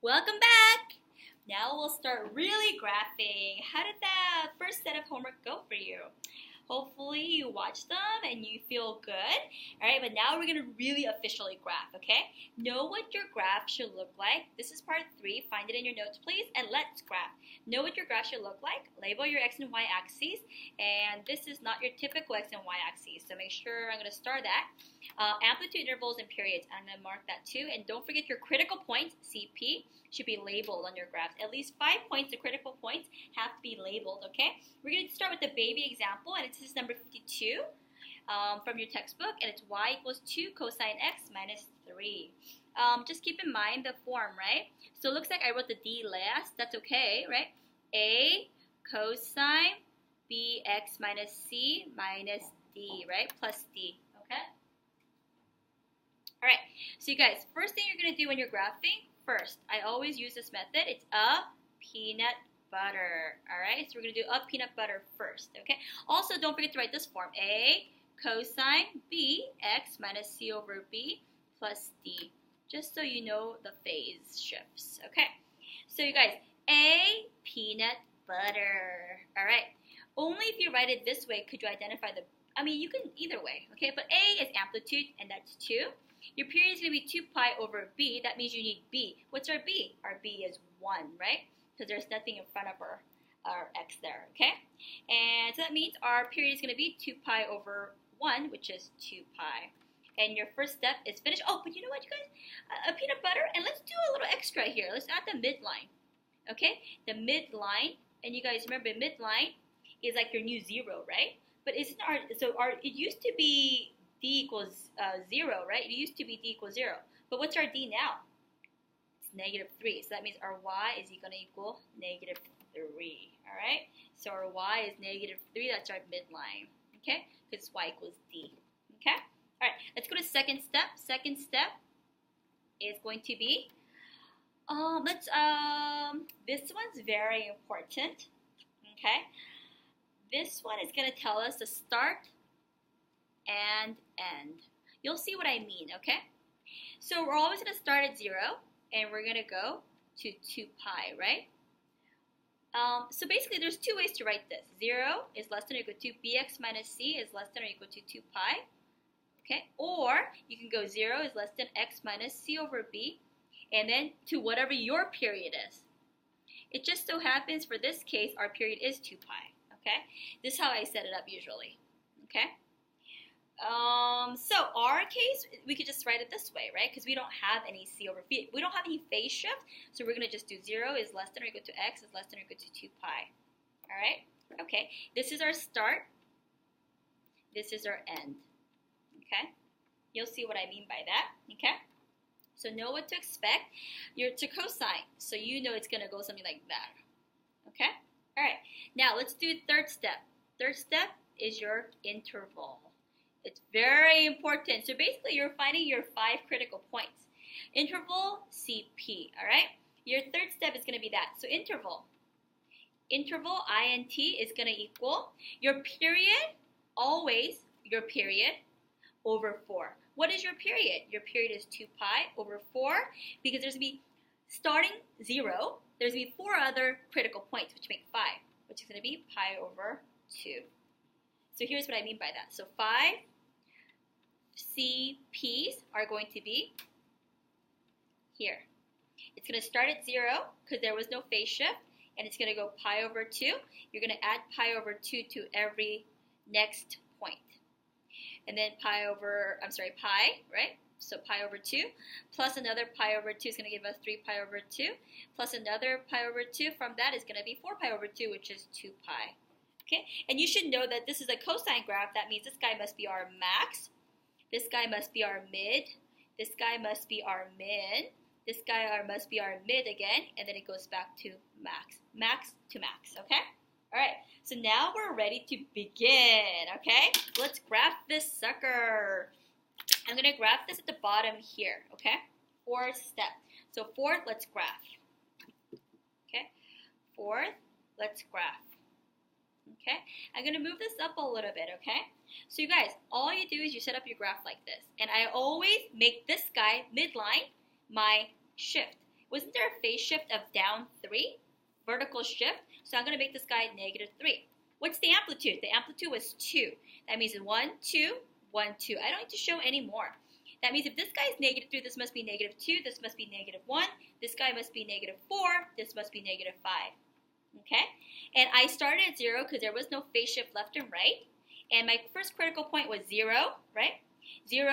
Welcome back! Now we'll start really graphing. How did that first set of homework go for you? Hopefully you watched them and you feel good. Alright, but now we're going to really officially graph, okay? Know what your graph should look like. This is part 3. Find it in your notes, please, and let's graph. Know what your graph should look like. Label your x and y axes, and this is not your typical x and y axes, so make sure I'm going to star that. Amplitude intervals and periods, I'm going to mark that too, and don't forget your critical points, CP, should be labeled on your graph. At least 5 points, the critical points, have to be labeled, okay? We're going to start with the baby example, and this is number 52 from your textbook, and it's y equals 2 cosine x minus 3. Just keep in mind the form, right? So it looks like I wrote the d last. That's okay, right? A cosine bx minus c minus d, right? Plus d, okay? All right, so you guys, first thing you're going to do when you're graphing, first, I always use this method. It's a peanut butter, all right? So we're going to do a peanut butter first, okay? Also, don't forget to write this form. A cosine b x minus c over b plus d, just so you know the phase shifts, okay? So you guys, a peanut butter, all right? Only if you write it this way could you identify the, you can either way, okay? But A is amplitude, and that's 2. Your period is going to be 2 pi over b. That means you need b. What's our b? Our b is 1, right? Because there's nothing in front of our x there, okay? And so that means our period is going to be 2 pi over 1, which is 2 pi. And your first step is finish. Oh, but you know what, you guys? A peanut butter, and let's do a little extra here. Let's add the midline, okay? The midline, and you guys remember midline is like your new 0, right? But isn't it used to be d equals 0, right? It used to be d equals 0. But what's our d now? It's negative 3. So that means our y is going to equal negative 3. All right? So our y is negative 3. That's our midline. Okay? Because y equals d. Okay? All right. Let's go to second step. Second step is going to be, this one's very important. Okay? This one is going to tell us the start and end. You'll see what I mean, okay? So we're always going to start at 0, and we're going to go to 2 pi, right? So basically, there's 2 ways to write this. 0 is less than or equal to bx minus c is less than or equal to 2 pi, okay? Or you can go 0 is less than x minus c over b, and then to whatever your period is. It just so happens for this case, our period is 2 pi, okay? This is how I set it up usually, okay? So our case, we could just write it this way, right? Because we don't have any c over b. We don't have any phase shift, so we're going to just do 0 is less than or equal to x is less than or equal to 2 pi. All right? Okay. This is our start. This is our end. Okay? You'll see what I mean by that. Okay? So know what to expect. You're to cosine, so you know it's going to go something like that. Okay? All right. Now let's do third step. Third step is your interval. It's very important. So basically, you're finding your 5 critical points. Interval, CP, all right? Your third step is going to be that. So interval, INT, is going to equal your period, always your period, over 4. What is your period? Your period is 2 pi over 4, because there's going to be, starting 0, there's going to be 4 other critical points, which make 5, which is going to be pi over 2. So here's what I mean by that. So 5 CPs are going to be here. It's going to start at 0 because there was no phase shift, and it's going to go pi over 2. You're going to add pi over 2 to every next point. And then pi, right? So pi over 2 plus another pi over 2 is going to give us 3 pi over 2 plus another pi over 2 from that is going to be 4 pi over 2, which is 2 pi. Okay? And you should know that this is a cosine graph. That means this guy must be our max. This guy must be our mid. This guy must be our min. This guy must be our mid again. And then it goes back to max. Max to max, okay? All right, so now we're ready to begin, okay? Let's graph this sucker. I'm going to graph this at the bottom here, okay? Fourth step. So fourth, let's graph. Okay? Fourth, let's graph. Okay? I'm going to move this up a little bit, okay? So you guys, all you do is you set up your graph like this. And I always make this guy, midline, my shift. wasn't there a phase shift of down 3? Vertical shift. So I'm going to make this guy negative 3. What's the amplitude? The amplitude was 2. That means 1, 2, 1, 2. I don't need to show any more. That means if this guy is negative 3, this must be negative 2, this must be negative 1, this guy must be negative 4, this must be negative 5. Okay? And I started at 0 because there was no phase shift left and right. And my first critical point was 0, right? 0,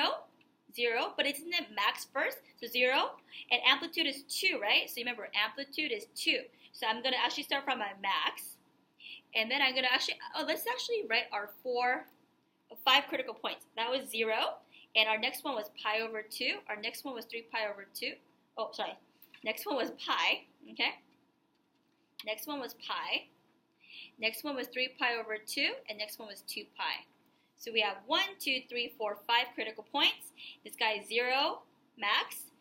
0, but isn't it max first? So 0, and amplitude is 2, right? So remember, amplitude is 2. So I'm going to actually start from my max. And then I'm going to actually, let's actually write our 5 critical points. That was 0. And our next one was pi over 2. Our next one was 3 pi over 2. Oh, sorry. Next one was pi, okay? Next one was pi. Next one was 3 pi over 2. And next one was 2 pi. So we have 1, 2, 3, 4, 5 critical points. This guy is 0, max,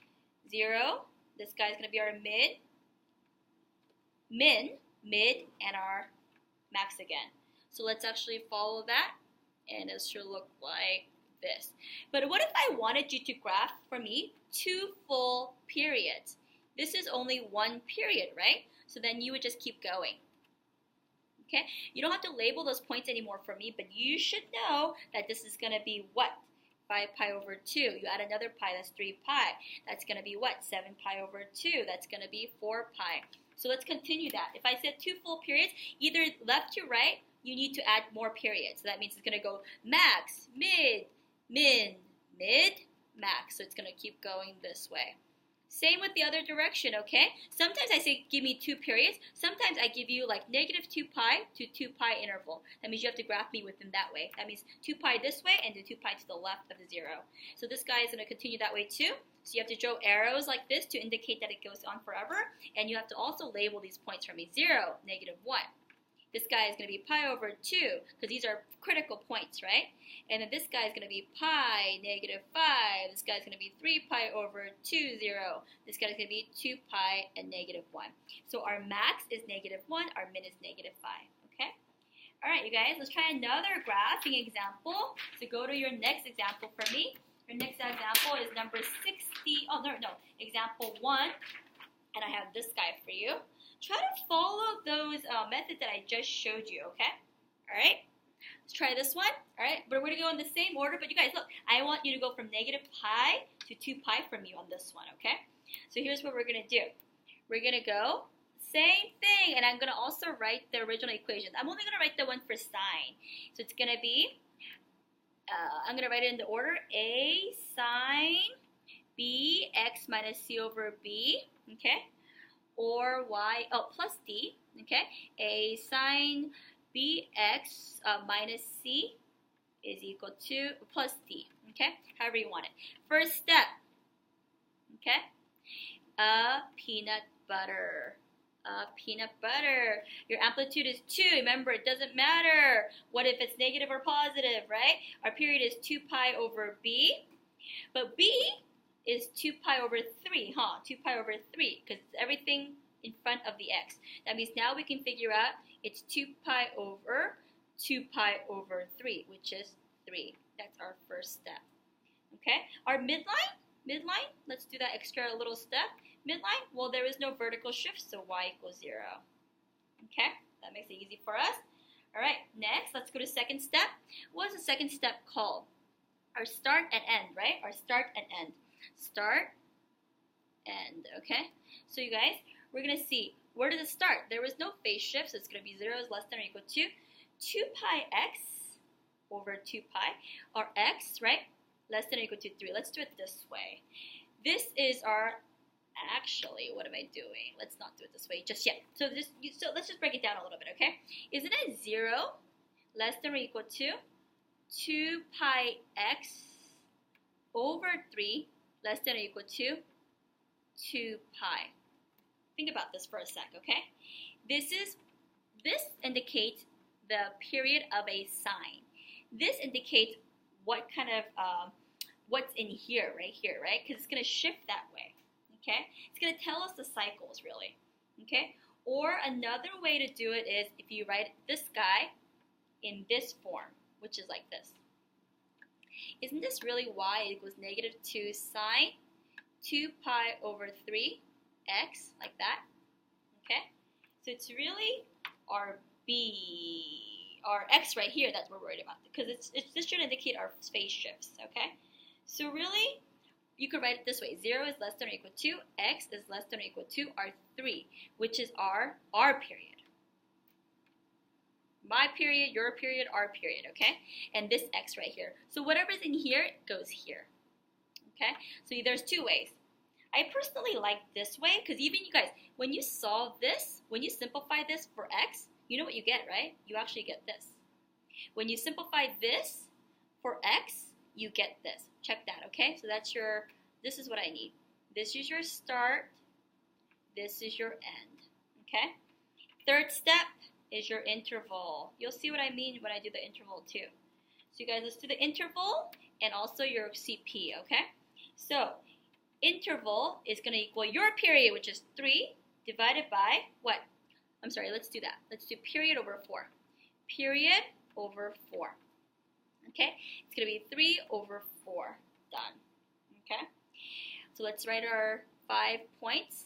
0. This guy is going to be our mid, and our max again. So let's actually follow that. And it should look like this. But what if I wanted you to graph for me 2 full periods? This is only 1 period, right? So then you would just keep going. Okay? You don't have to label those points anymore for me, but you should know that this is going to be what? 5 pi over 2. You add another pi, that's 3 pi. That's going to be what? 7 pi over 2. That's going to be 4 pi. So let's continue that. If I said 2 full periods, either left to right, you need to add more periods. So that means it's going to go max, mid, max. So it's going to keep going this way. Same with the other direction, okay? Sometimes I say give me 2 periods. Sometimes I give you like negative 2 pi to 2 pi interval. That means you have to graph me within that way. That means 2 pi this way and then 2 pi to the left of the 0. So this guy is going to continue that way too. So you have to draw arrows like this to indicate that it goes on forever. And you have to also label these points for me. 0, negative 1. This guy is going to be pi over 2 because these are critical points, right? And then this guy is going to be pi, negative 5. This guy is going to be 3 pi over 2, 0. This guy is going to be 2 pi and negative 1. So our max is negative 1. Our min is negative 5, okay? All right, you guys, let's try another graphing example. So go to your next example for me. Your next example is number 60. Oh, no, example 1. And I have this guy for you. Try to follow those methods that I just showed you, okay? All right? Let's try this one, all right? But we're going to go in the same order. But you guys, look, I want you to go from negative pi to 2 pi from you on this one, okay? So here's what we're going to do. We're going to go same thing, and I'm going to also write the original equations. I'm only going to write the one for sine. So it's going to be, I'm going to write it in the order A sine B x minus c over b, okay? Or y, plus d, okay? A sine bx minus c is equal to plus d, okay? However you want it. First step, okay? Peanut butter. Peanut butter. Your amplitude is 2. Remember, it doesn't matter what if it's negative or positive, right? Our period is 2 pi over b, but b is 2 pi over 3, 2 pi over 3, because it's everything in front of the x. That means now we can figure out it's 2 pi over 2 pi over 3, which is 3. That's our first step. Okay? Our midline, let's do that extra little step. Midline, well, there is no vertical shift, so y equals 0. Okay? That makes it easy for us. All right, next, let's go to second step. What is the second step called? Our start and end, right? Our start and end. Start, end, okay? So you guys, we're going to see, where does it start? There was no phase shift, so it's going to be 0 is less than or equal to 2 pi x over 2 pi, or x, right, less than or equal to 3. Let's do it this way. This is our, actually, what am I doing? Let's not do it this way just yet. So let's just break it down a little bit, okay? Isn't it 0 less than or equal to 2 pi x over 3 less than or equal to 2 pi. Think about this for a sec, okay? This indicates the period of a sine. This indicates what kind of, what's in here, right? Because it's going to shift that way, okay? It's going to tell us the cycles, really, okay? Or another way to do it is if you write this guy in this form, which is like this. Isn't this really y equals negative 2 sine 2 pi over 3 x, like that. Okay? So it's really our b, our x right here that we're worried about, because this should indicate our phase shifts. Okay? So really, you could write it this way. 0 is less than or equal to, x is less than or equal to R3, which is our period. My period, your period, our period, okay? And this x right here. So whatever's in here goes here, okay? So there's two ways. I personally like this way because even you guys, when you solve this, when you simplify this for x, you know what you get, right? You actually get this. When you simplify this for x, you get this. Check that, okay? So that's this is what I need. This is your start. This is your end, okay? Third step is your interval. You'll see what I mean when I do the interval too. So you guys, let's do the interval and also your CP, okay? So interval is going to equal your period, which is 3, divided by what? I'm sorry, let's do that. Let's do period over 4. Period over 4. Okay? It's going to be 3 over 4. Done. Okay? So let's write our 5 points.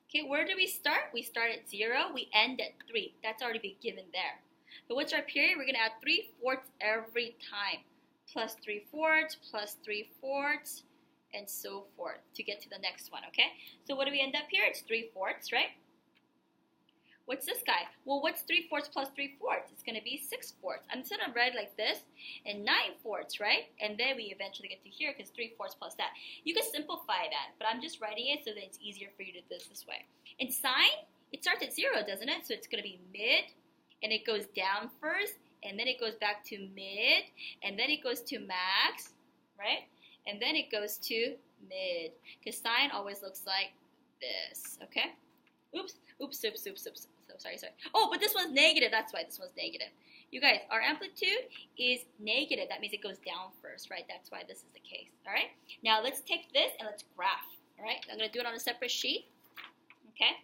Okay, where do we start? We start at 0. We end at 3. That's already been given there. But what's our period? We're going to add 3/4 every time. Plus 3/4, plus 3/4, and so forth to get to the next one, okay? So what do we end up here? It's 3/4, right? What's this guy? Well, what's 3/4 plus 3/4? It's going to be 6/4. I'm just going to write like this, and 9/4, right? And then we eventually get to here because 3/4 plus that. You can simplify that, but I'm just writing it so that it's easier for you to do this way. In sine, it starts at 0, doesn't it? So it's going to be mid, and it goes down first, and then it goes back to mid, and then it goes to max, right? And then it goes to mid, because sine always looks like this, okay? Oops. Sorry. Oh, but this one's negative. That's why this one's negative. You guys, our amplitude is negative. That means it goes down first, right? That's why this is the case, all right? Now, let's take this and let's graph, all right? I'm going to do it on a separate sheet, okay?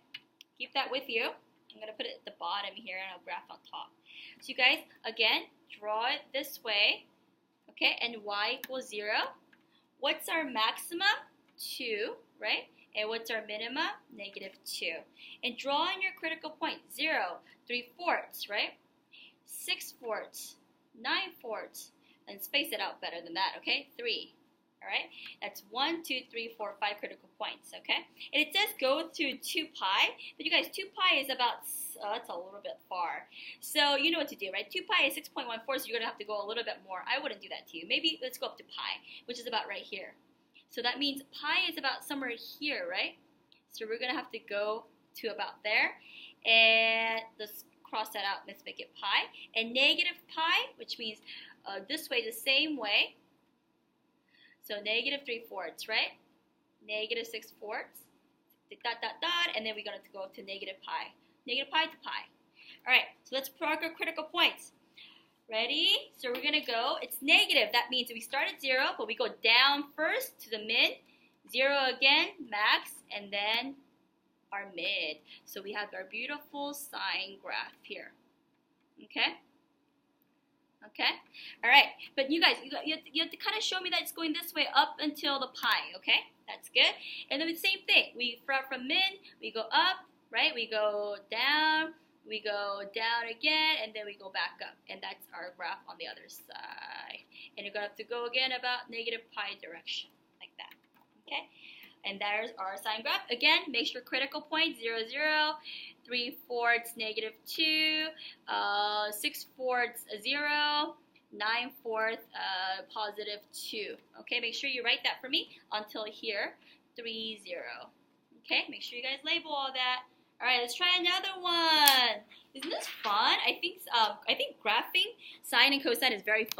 Keep that with you. I'm going to put it at the bottom here, and I'll graph on top. So you guys, again, draw it this way, okay? And y equals 0. What's our maximum? 2, right? And what's our minima? -2. And draw in your critical point. 0, 3/4, right? 6/4, 9/4. And space it out better than that, okay? 3. All right? That's 1, 2, 3, 4, 5 critical points, okay? And it says go to 2 pi. But you guys, 2 pi is about, that's a little bit far. So you know what to do, right? 2 pi is 6.14, so you're going to have to go a little bit more. I wouldn't do that to you. Maybe let's go up to pi, which is about right here. So that means pi is about somewhere here, right? So we're going to have to go to about there. And let's cross that out. Let's make it pi. And negative pi, which means this way the same way. So -3/4, right? -6/4. And then we're going to go to negative pi. Negative pi to pi. All right, so let's plug our critical points. Ready? So we're going to go, it's negative. That means we start at 0, but we go down first to the mid. 0 again, max, and then our mid. So we have our beautiful sine graph here. Okay? Okay? All right. But you guys, you have to kind of show me that it's going this way up until the pi. Okay? That's good. And then the same thing. We from mid, we go up, right? We go down. We go down again, and then we go back up. And that's our graph on the other side. And you're going to have to go again about negative pi direction, like that. Okay? And there's our sine graph. Again, make sure critical point, 0, 0. 3/4, -2. 6/4, 0. 9/4, +2. Okay? Make sure you write that for me until here, 3, 0. Okay? Make sure you guys label all that. All right, let's try another one. Isn't this fun? I think graphing sine and cosine is very fun.